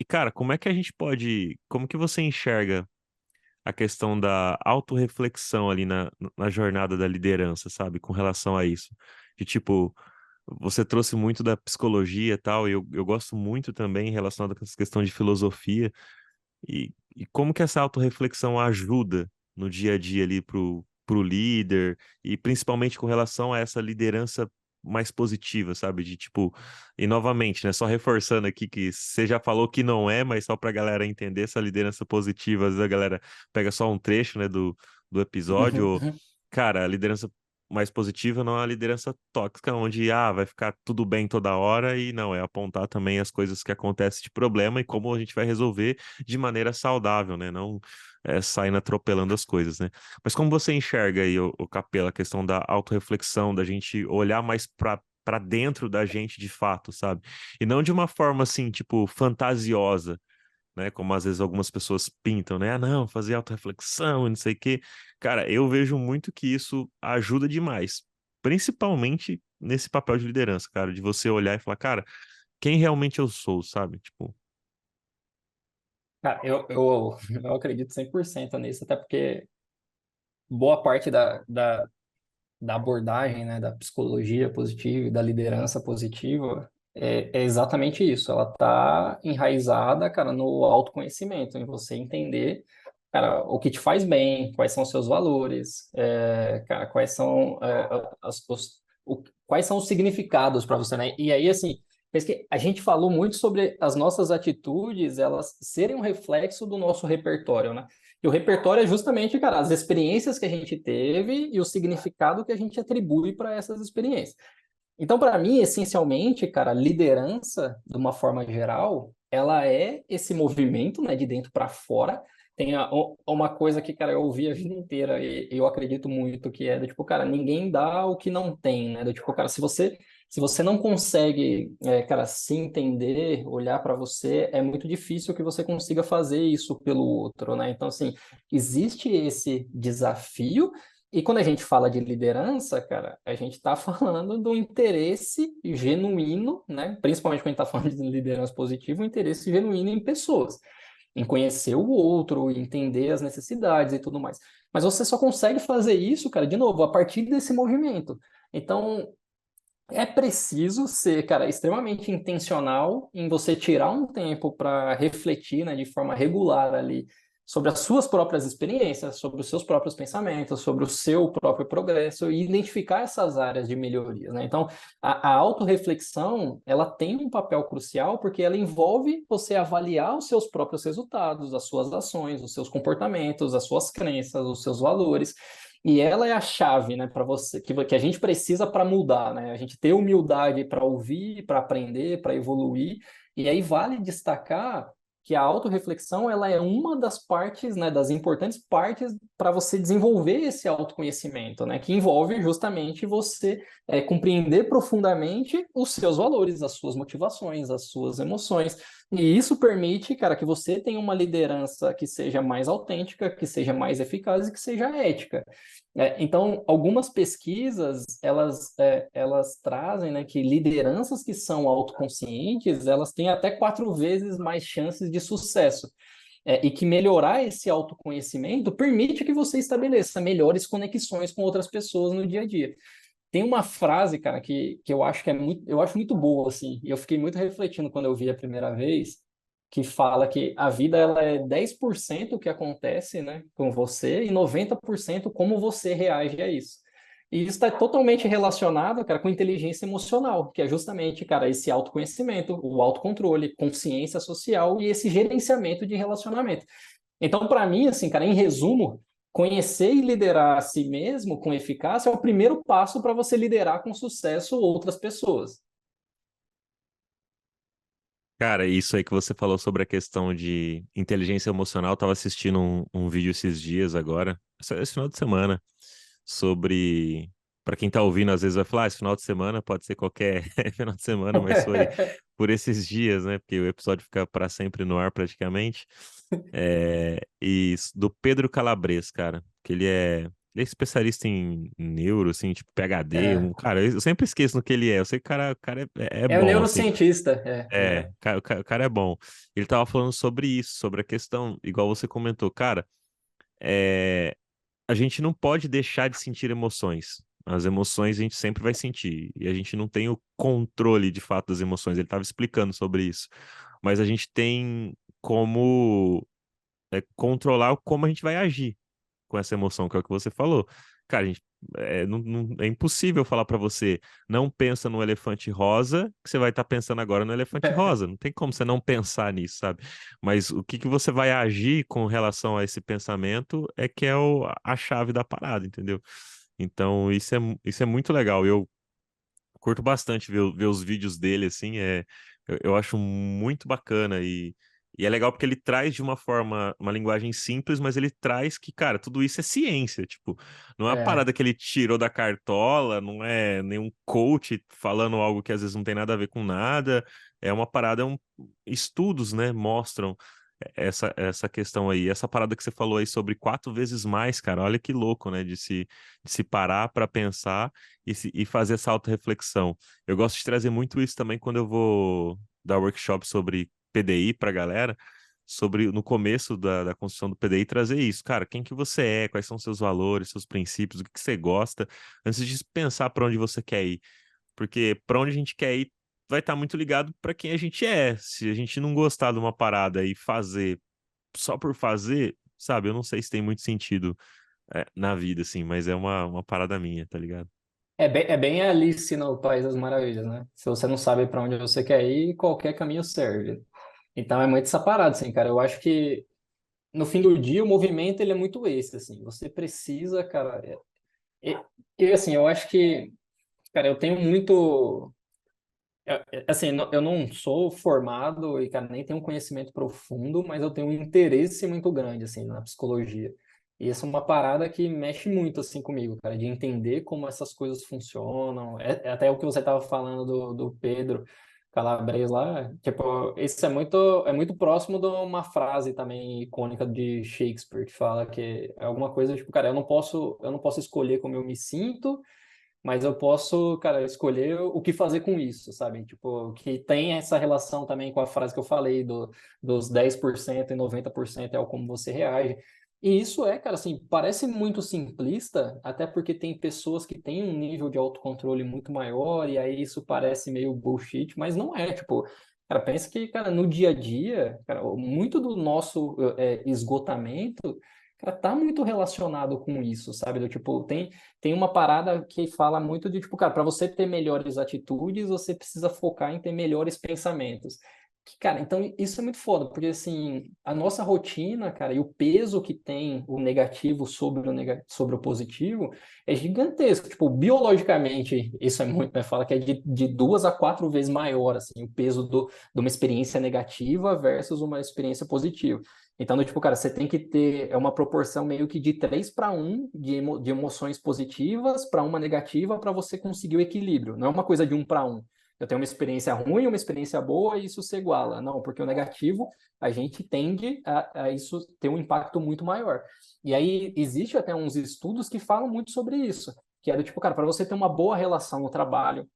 cara, como é que a gente pode, como que você enxerga a questão da autorreflexão ali na jornada da liderança, sabe? Com relação a isso. De tipo, você trouxe muito da psicologia e tal, e eu gosto muito também relacionado com essa questão de filosofia, e como que essa autorreflexão ajuda no dia a dia ali pro líder, e principalmente com relação a essa liderança mais positiva, sabe? De tipo, e novamente, né? Só reforçando aqui que você já falou que não é, mas só pra galera entender essa liderança positiva, às vezes a galera pega só um trecho, né, do episódio, ou, Uhum. cara, a liderança mais positiva não é uma liderança tóxica, onde vai ficar tudo bem toda hora, e não, é apontar também as coisas que acontecem de problema e como a gente vai resolver de maneira saudável, né? Não saindo atropelando as coisas, né? Mas como você enxerga aí, o Capela, a questão da autorreflexão, da gente olhar mais para dentro da gente de fato, sabe? E não de uma forma assim, tipo, fantasiosa, né? Como às vezes algumas pessoas pintam, né? Ah, não, fazer autorreflexão e não sei o quê. Cara, eu vejo muito que isso ajuda demais, principalmente nesse papel de liderança, cara, de você olhar e falar, cara, quem realmente eu sou, sabe? Tipo, Cara, eu acredito 100% nisso, até porque boa parte da abordagem, né, da psicologia positiva e da liderança positiva é exatamente isso. Ela está enraizada, cara, no autoconhecimento, em você entender, cara, o que te faz bem, quais são os seus valores, cara, quais são quais são os significados para você, né? E aí, assim, pensa que a gente falou muito sobre as nossas atitudes, elas serem um reflexo do nosso repertório, né? E o repertório é justamente, cara, as experiências que a gente teve e o significado que a gente atribui para essas experiências. Então, para mim, essencialmente, cara, liderança, de uma forma geral, ela é esse movimento, né, de dentro para fora. Tem uma coisa que, cara, eu ouvi a vida inteira e eu acredito muito que é do tipo, cara, ninguém dá o que não tem, né? Do tipo, cara, se você não consegue, cara, se entender, olhar para você, é muito difícil que você consiga fazer isso pelo outro, né? Então, assim, existe esse desafio e quando a gente fala de liderança, cara, a gente está falando do interesse genuíno, né? Principalmente quando a gente está falando de liderança positiva, um interesse genuíno em pessoas, em conhecer o outro, em entender as necessidades e tudo mais. Mas você só consegue fazer isso, cara, de novo, a partir desse movimento. Então, é preciso ser, cara, extremamente intencional em você tirar um tempo para refletir, né, de forma regular ali sobre as suas próprias experiências, sobre os seus próprios pensamentos, sobre o seu próprio progresso e identificar essas áreas de melhoria, né? Então, a autorreflexão, ela tem um papel crucial porque ela envolve você avaliar os seus próprios resultados, as suas ações, os seus comportamentos, as suas crenças, os seus valores. E ela é a chave, né, para você, que a gente precisa para mudar, né? A gente ter humildade para ouvir, para aprender, para evoluir. E aí vale destacar que a autorreflexão, ela é uma das partes, né, das importantes partes para você desenvolver esse autoconhecimento, né, que envolve justamente você compreender profundamente os seus valores, as suas motivações, as suas emoções. E isso permite, cara, que você tenha uma liderança que seja mais autêntica, que seja mais eficaz e que seja ética. Então, algumas pesquisas, elas trazem, né, que lideranças que são autoconscientes, elas têm até 4 vezes mais chances de sucesso. E que melhorar esse autoconhecimento permite que você estabeleça melhores conexões com outras pessoas no dia a dia. Tem uma frase, cara, que eu acho que eu acho muito boa, assim, e eu fiquei muito refletindo quando eu vi a primeira vez, que fala que a vida ela é 10% o que acontece, né, com você e 90% como você reage a isso. E isso está totalmente relacionado, cara, com inteligência emocional, que é justamente, cara, esse autoconhecimento, o autocontrole, consciência social e esse gerenciamento de relacionamento. Então, para mim, assim, cara, em resumo, conhecer e liderar a si mesmo com eficácia é o primeiro passo para você liderar com sucesso outras pessoas. cara, isso aí que você falou sobre a questão de inteligência emocional, eu tava assistindo um vídeo esses dias agora, esse final de semana, sobre. Pra quem tá ouvindo, às vezes vai falar, esse final de semana pode ser qualquer final de semana, mas foi por esses dias, né? Porque o episódio fica pra sempre no ar praticamente. Do Pedro Calabres, cara, que ele é Ele é especialista em neuro, assim, tipo PhD, É, um cara, eu sempre esqueço no que ele é. Eu sei que o cara é é o bom, assim. neurocientista, ele É, é. o cara é bom. Ele tava falando sobre isso, sobre a questão, igual você comentou, cara, é, a gente não pode deixar de sentir emoções. As emoções a gente sempre vai sentir. E a gente não tem o controle de fato das emoções. Ele estava explicando sobre isso. Mas a gente tem como controlar como a gente vai agir com essa emoção, que é o que você falou. Cara, é impossível falar pra você, não pensa no elefante rosa, que você vai estar pensando agora no elefante rosa. Não tem como você não pensar nisso, sabe? Mas o que que você vai agir com relação a esse pensamento é que é a chave da parada, entendeu? Então, isso é muito legal. Eu curto bastante ver os vídeos dele, assim, eu acho muito bacana e é legal porque ele traz de uma forma, uma linguagem simples, mas ele traz que, cara, tudo isso é ciência, tipo, não é uma É, parada que ele tirou da cartola, não é nenhum coach falando algo que às vezes não tem nada a ver com nada, é uma parada, estudos, né, mostram essa questão aí, essa parada que você falou aí sobre 4 vezes mais, cara, olha que louco, né, de se parar para pensar e fazer essa autorreflexão. Eu gosto de trazer muito isso também quando eu vou dar workshop sobre PDI para galera, sobre no começo da construção do PDI, trazer isso. Cara, quem que você é, quais são seus valores, seus princípios, o que que você gosta, antes de pensar para onde você quer ir. Porque para onde a gente quer ir vai estar muito ligado para quem a gente é. Se a gente não gostar de uma parada e fazer só por fazer, sabe, eu não sei se tem muito sentido na vida, assim, mas é uma parada minha, tá ligado? é bem Alice no País das Maravilhas, né? Se você não sabe para onde você quer ir, qualquer caminho serve. Então é muito essa parada, assim, cara. Eu acho que no fim do dia o movimento ele é muito esse, assim. Você precisa, cara. Assim, eu acho que, cara, eu tenho muito. Assim, eu não sou formado e, cara, nem tenho um conhecimento profundo, mas eu tenho um interesse muito grande, assim, na psicologia. E essa é uma parada que mexe muito, assim, comigo, cara, de entender como essas coisas funcionam. É até o que você estava falando do Pedro Calabres lá, tipo, isso é muito próximo de uma frase também icônica de Shakespeare, que fala que é alguma coisa, tipo, cara, eu não posso escolher como eu me sinto, mas eu posso, cara, escolher o que fazer com isso, sabe? Tipo, que tem essa relação também com a frase que eu falei dos 10% e 90% é o como você reage. E isso é, cara, assim, parece muito simplista, até porque tem pessoas que têm um nível de autocontrole muito maior, e aí isso parece meio bullshit, mas não é, tipo, cara, pensa que, cara, no dia a dia, cara, muito do nosso esgotamento, cara, tá muito relacionado com isso, sabe? Do tipo, tem uma parada que fala muito de, tipo, cara, para você ter melhores atitudes, você precisa focar em ter melhores pensamentos. Cara, então isso é muito foda, porque assim, a nossa rotina, cara, e o peso que tem o negativo sobre sobre o positivo é gigantesco. Tipo, biologicamente, isso é muito, né? Fala que é de 2 a 4 vezes maior, assim, o peso de uma experiência negativa versus uma experiência positiva. Então, tipo, cara, você tem que ter uma proporção meio que de 3 para 1 de emoções positivas para uma negativa para você conseguir o equilíbrio. Não é uma coisa de 1 para 1. Eu tenho uma experiência ruim, uma experiência boa e isso se iguala. Não, porque o negativo, a gente tende a isso ter um impacto muito maior. E aí, existe até uns estudos que falam muito sobre isso. Que é do tipo, cara, para você ter uma boa relação no trabalho,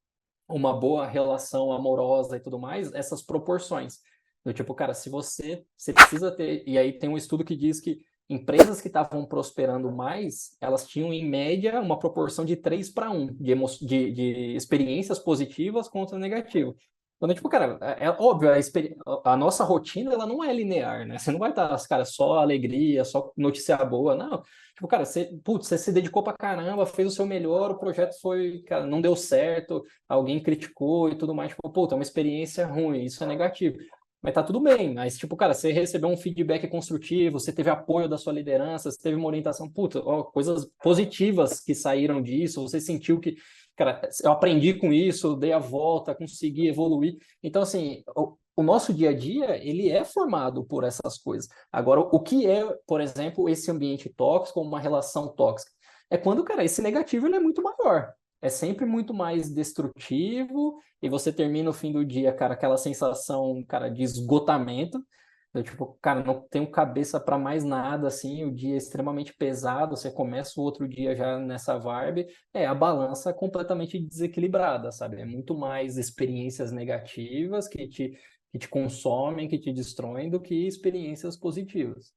uma boa relação amorosa e tudo mais, essas proporções. Do tipo, cara, se você precisa ter. E aí tem um estudo que diz que empresas que estavam prosperando mais, elas tinham, em média, uma proporção de 3 para 1 de experiências positivas contra negativas. Então, tipo, cara, é óbvio, a nossa rotina, ela não é linear, né? Você não vai estar, cara, só alegria, só notícia boa, não. Tipo, cara, você se dedicou pra caramba, fez o seu melhor, o projeto foi, cara, não deu certo, alguém criticou e tudo mais, tipo, puta, é uma experiência ruim, isso é negativo. Mas tá tudo bem, mas, tipo, cara, você recebeu um feedback construtivo, você teve apoio da sua liderança, você teve uma orientação, puta, ó, coisas positivas que saíram disso, você sentiu que, cara, eu aprendi com isso, dei a volta, consegui evoluir. Então, assim, o nosso dia a dia, ele é formado por essas coisas. Agora, o que é, por exemplo, esse ambiente tóxico, uma relação tóxica? É quando, cara, esse negativo ele é muito maior. É sempre muito mais destrutivo e você termina o fim do dia, cara, aquela sensação, cara, de esgotamento. Eu, tipo, cara, não tenho cabeça para mais nada, assim, o dia é extremamente pesado, você começa o outro dia já nessa vibe, a balança completamente desequilibrada, sabe? É muito mais experiências negativas que te consomem, que te destroem, do que experiências positivas.